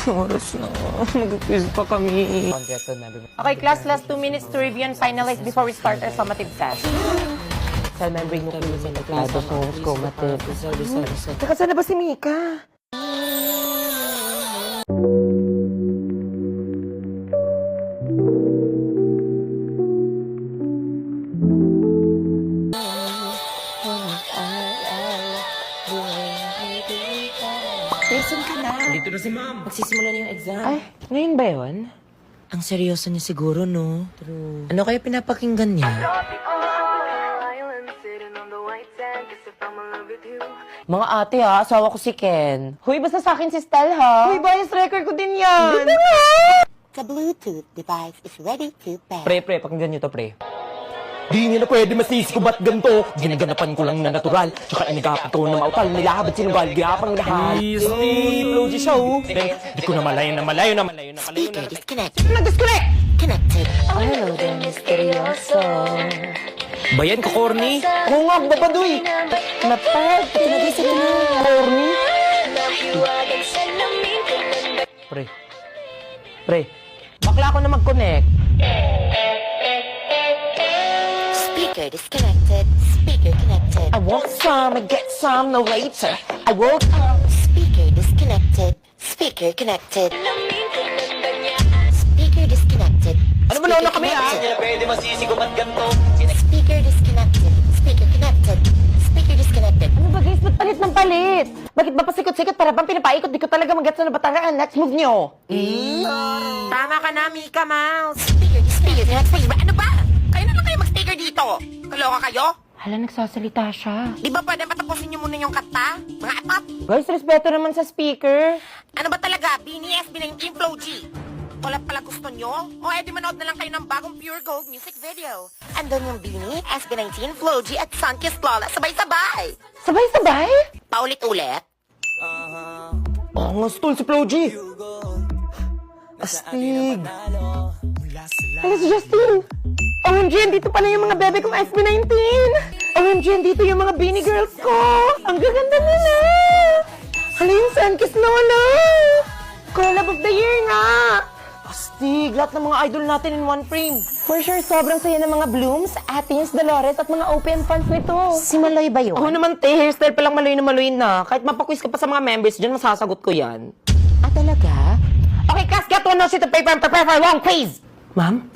Oras na. Mag-quiz pa kami. Okay, class, last 2 minutes to review and finalize before we start our summative test. Cell membrane nucleus in the chromosomes, chromatids. Teka, saan na ba si Mika? Jason ka na. Dito na si ma'am. Magsisimula na yung exam. Ay, ngayon ba yun? Ang seryoso niya siguro, no? True. Ano kaya pinapakinggan niya? Mga ate ha, asawa ko si Ken. Huy, basta sa akin si Stel ha. Uy, bias record ko din yan. Dito nga! The Bluetooth device is ready to pair. Pre, pakinggan niyo to, pre. Di nila pwede masisi ko ba't ganito? Ginaganapan ko lang na natural. Tsaka inagapit ko na mautal. Nilahabad sinugal, gapang lahat. Steve, Logi siya, oh. Di ko na malayo na. Speaker disconnected. Nag-disconnect! Connected. Hello there, misteryoso. Bayan ko, corny. Oo nga, babadoy. Napad, pinagisip ko na. Corny. Pre. Bakla ako na mag-connect. Speaker disconnected. Speaker connected. I want some, I get some, no later. I woke Speaker disconnected. Speaker connected. Speaker disconnected. Ano ba nauna kami, ah? Connected. Pwede masisi ko ba't ganito? Speaker disconnected. Speaker connected. Speaker disconnected. Ano ba guys, ba't palit ng palit? Bakit ba pasikot-sikot para bang pinapaikot? Di ko talaga mag-gets na batangaan. Next move nyo. Tama ka na, Mika Mouse. Speaker disconnected. Ano ba? Kayo na lang kayo mag-speaker dito. Kaloka kayo? Hala, nagsasalita siya. Di ba pwede patapusin niyo muna yung kanta? Mga atap. Guys, respeto naman sa speaker. Ano ba talaga? BNS, B19 Flow G. Wala pala gusto nyo? O edi manood na lang kayo ng bagong Pure Gold music video. Andun yung Beanie, SB19, Flow G at Sunkissed Lola. Sabay-sabay. Sabay-sabay? Paulit-ulit. Oo nga, stol si Flo G. Astig. Hala si Justin. OMG, dito pala yung mga bebe kong SB19. OMG, dito yung mga Beanie Girls ko. Ang gaganda nila. Hala yung Sunkissed Lola. Collab of the year nga. Astig. Lahat ng mga idol natin in one frame. For sure, sobrang saya ng mga Blooms, Atins, Dolores at mga open fans nito. Si Maloy ba yun? Ako naman, te. Hairstyle pa lang maloy na. Kahit mapaquiz ka pa sa mga members dyan, masasagot ko yan. Ah, talaga? Okay, class, get one sheet of paper and prepare for a long quiz. Ma'am?